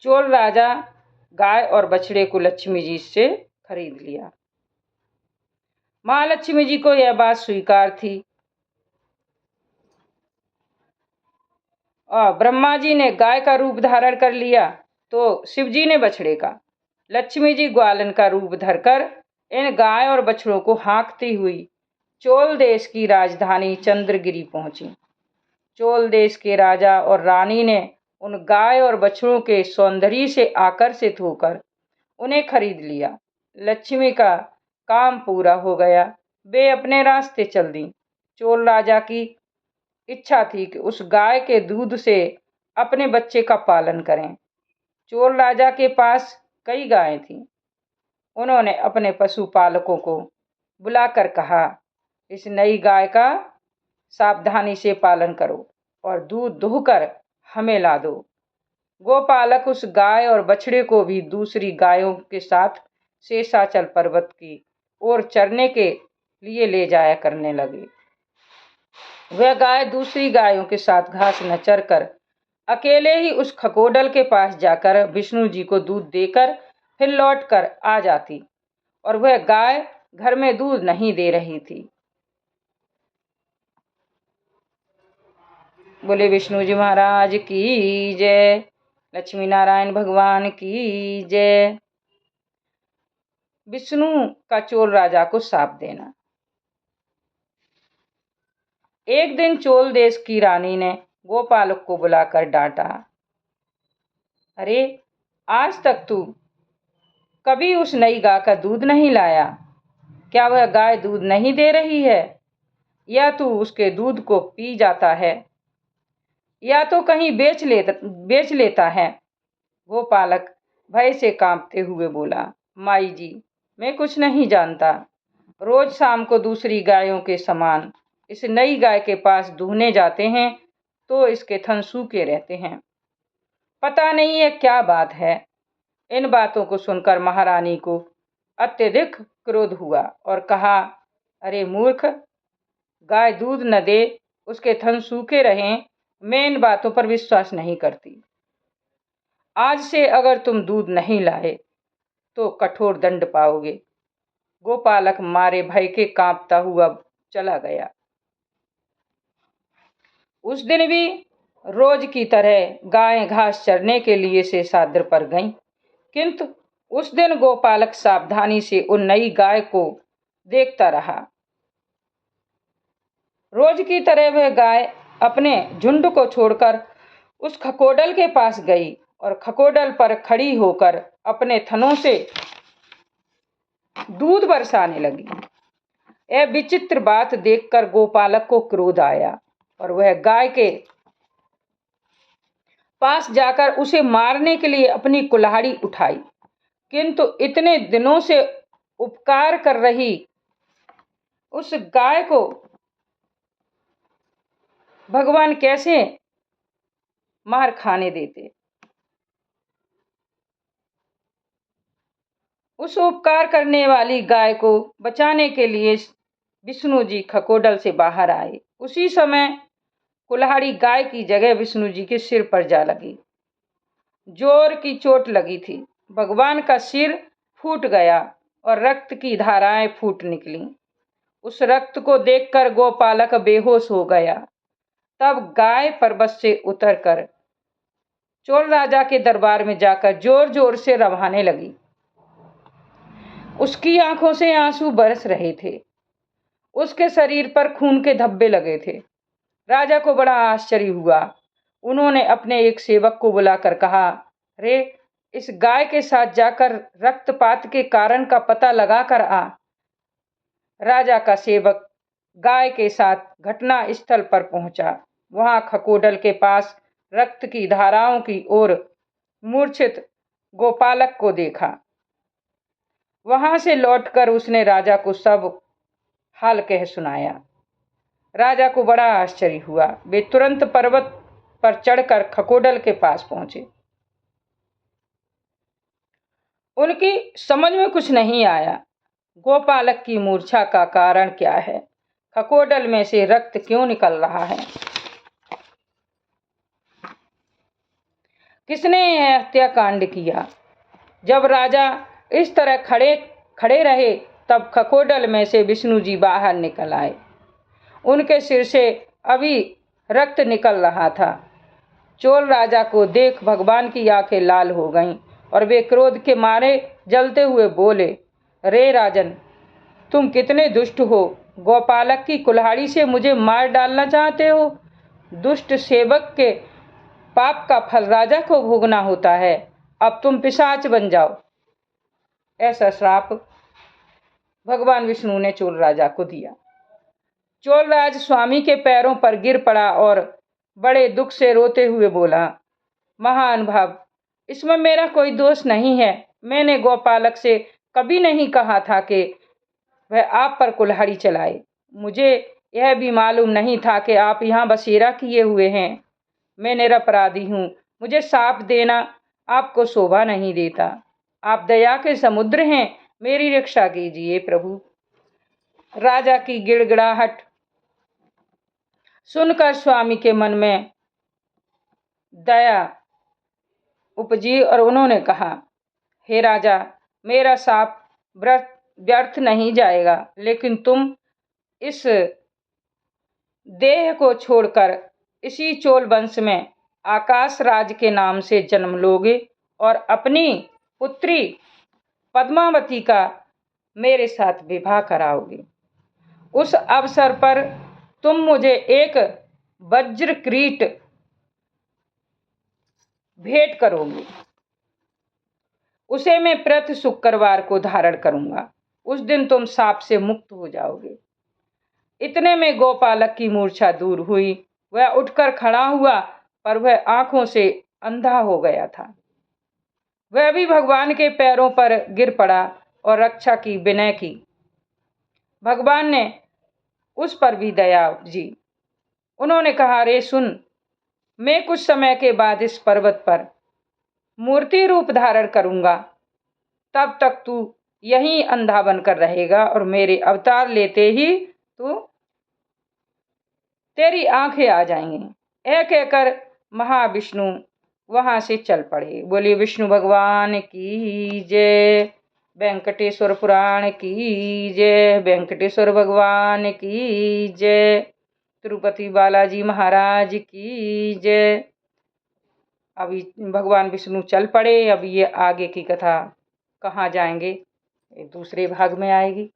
चोर राजा गाय और बछड़े को लक्ष्मी जी से खरीद लिया। महालक्ष्मी जी को यह बात स्वीकार थी और ब्रह्मा जी ने गाय का रूप धारण कर लिया तो शिव जी ने बछड़े का। लक्ष्मी जी ग्वालन का रूप धरकर इन गाय और बछड़ों को हाँकती हुई चोल देश की राजधानी चंद्रगिरी पहुंची। चोल देश के राजा और रानी ने उन गाय और बछड़ों के सौंदर्य से आकर्षित होकर उन्हें खरीद लिया। लक्ष्मी का काम पूरा हो गया, वे अपने रास्ते चल दी। चोल राजा की इच्छा थी कि उस गाय के दूध से अपने बच्चे का पालन करें। चोल राजा के पास कई गायें थीं। उन्होंने अपने पशुपालकों को बुलाकर कहा, इस नई गाय का सावधानी से पालन करो और दूध दुहकर हमें ला दो। गोपालक उस गाय और बछड़े को भी दूसरी गायों के साथ शेषाचल पर्वत की ओर चरने के लिए ले जाया करने लगे। वह गाय दूसरी गायों के साथ घास न चरकर अकेले ही उस खकोडल के पास जाकर विष्णु जी को दूध देकर फिर लौट कर आ जाती और वह गाय घर में दूध नहीं दे रही थी। बोले विष्णु जी महाराज की जय, लक्ष्मी नारायण भगवान की जय। विष्णु का चोल राजा को शाप देना। एक दिन चोल देश की रानी ने गोपालक को बुलाकर डांटा, अरे आज तक तू कभी उस नई गाय का दूध नहीं लाया, क्या वह गाय दूध नहीं दे रही है, या तू उसके दूध को पी जाता है या तो कहीं बेच लेता है। गोपालक भय से कांपते हुए बोला, माई जी मैं कुछ नहीं जानता, रोज शाम को दूसरी गायों के समान इस नई गाय के पास दूहने जाते हैं तो इसके थन सूखे रहते हैं, पता नहीं है क्या बात है। इन बातों को सुनकर महारानी को अत्यधिक क्रोध हुआ और कहा, अरे मूर्ख, गाय दूध न दे, उसके थन सूखे रहें, मैं इन बातों पर विश्वास नहीं करती। आज से अगर तुम दूध नहीं लाए तो कठोर दंड पाओगे। गोपालक मारे भय के कांपता हुआ चला गया। उस दिन भी रोज की तरह गायें घास चरने के लिए शेषाद्र पर गईं, किंतु उस दिन गोपालक सावधानी से उन नई गाय को देखता रहा। रोज की तरह वह गाय अपने झुंड को छोड़कर उस खकोडल के पास गई और खकोडल पर खड़ी होकर अपने थनों से दूध बरसाने लगी। यह विचित्र बात देखकर गोपालक को क्रोध आया और वह गाय के पास जाकर उसे मारने के लिए अपनी कुल्हाड़ी उठाई, किंतु इतने दिनों से उपकार कर रही उस गाय को भगवान कैसे मार खाने देते। उस उपकार करने वाली गाय को बचाने के लिए विष्णु जी खकोडल से बाहर आए। उसी समय कुल्हाड़ी गाय की जगह विष्णु जी के सिर पर जा लगी। जोर की चोट लगी थी। भगवान का सिर फूट गया और रक्त की धाराएं फूट निकली। उस रक्त को देखकर गोपालक बेहोश हो गया। तब गाय पर्वत से उतरकर चोल राजा के दरबार में जाकर जोर जोर से रवाने लगी। उसकी आंखों से आंसू बरस रहे थे। उसके शरीर पर खून के धब्बे लगे थे। राजा को बड़ा आश्चर्य हुआ। उन्होंने अपने एक सेवक को बुलाकर कहा, रे इस गाय के साथ जाकर रक्तपात के कारण का पता लगा कर आ। राजा का सेवक गाय के साथ घटना स्थल पर पहुंचा। वहां खकोडल के पास रक्त की धाराओं की ओर मूर्छित गोपालक को देखा। वहां से लौटकर उसने राजा को सब हाल कह सुनाया। राजा को बड़ा आश्चर्य हुआ। वे तुरंत पर्वत पर चढ़कर खकोडल के पास पहुंचे। उनकी समझ में कुछ नहीं आया, गोपालक की मूर्छा का कारण क्या है, खकोडल में से रक्त क्यों निकल रहा है। किसने यह हत्याकांड किया? जब राजा इस तरह खड़े खड़े रहे तब खकोडल में से विष्णु जी बाहर निकल आए। उनके सिर से अभी रक्त निकल रहा था। चोल राजा को देख भगवान की आंखें लाल हो गईं और वे क्रोध के मारे जलते हुए बोले, रे राजन, तुम कितने दुष्ट हो! गोपालक की कुल्हाड़ी से मुझे मार डालना चाहते हो। दुष्ट सेवक के पाप का फल राजा को भोगना होता है। अब तुम पिशाच बन जाओ। ऐसा श्राप भगवान विष्णु ने चोल राजा को दिया। चोलराज स्वामी के पैरों पर गिर पड़ा और बड़े दुख से रोते हुए बोला, महानुभाव, इसमें मेरा कोई दोष नहीं है। मैंने गोपालक से कभी नहीं कहा था कि वह आप पर कुल्हाड़ी चलाए। मुझे यह भी मालूम नहीं था कि आप यहाँ बसेरा किए हुए हैं। मैं निरपराधी हूँ। मुझे शाप देना आपको शोभा नहीं देता। आप दया के समुद्र हैं, मेरी रक्षा कीजिए प्रभु। राजा की गिड़गिड़ाहट सुनकर स्वामी के मन में दया उपजी और उन्होंने कहा, हे राजा, मेरा शाप व्यर्थ नहीं जाएगा, लेकिन तुम इस देह को छोड़कर इसी चोल वंश में आकाश राज के नाम से जन्म लोगे और अपनी पुत्री पद्मावती का मेरे साथ विवाह कराओगे। उस अवसर पर तुम मुझे एक वज्र किरीट भेंट करोगे। उसे मैं प्रति शुक्रवार को धारण करूंगा। उस दिन तुम शाप से मुक्त हो जाओगे। इतने में गोपालक की मूर्छा दूर हुई। वह उठकर खड़ा हुआ, पर वह आंखों से अंधा हो गया था। वह भी भगवान के पैरों पर गिर पड़ा और रक्षा की विनय की। भगवान ने उस पर भी दया उपजी। उन्होंने कहा, रे सुन, मैं कुछ समय के बाद इस पर्वत पर मूर्ति रूप धारण करूंगा। तब तक तू यहीं अंधा बनकर रहेगा और मेरे अवतार लेते ही तेरी आंखें आ जाएंगी। यह कहकर महाविष्णु वहां से चल पड़े। बोलिए विष्णु भगवान की जय। वेंकटेश्वर पुराण की जय। वेंकटेश्वर भगवान की जय। तिरुपति बालाजी महाराज की जय। अभी भगवान विष्णु चल पड़े। अब ये आगे की कथा कहाँ जाएंगे, दूसरे भाग में आएगी।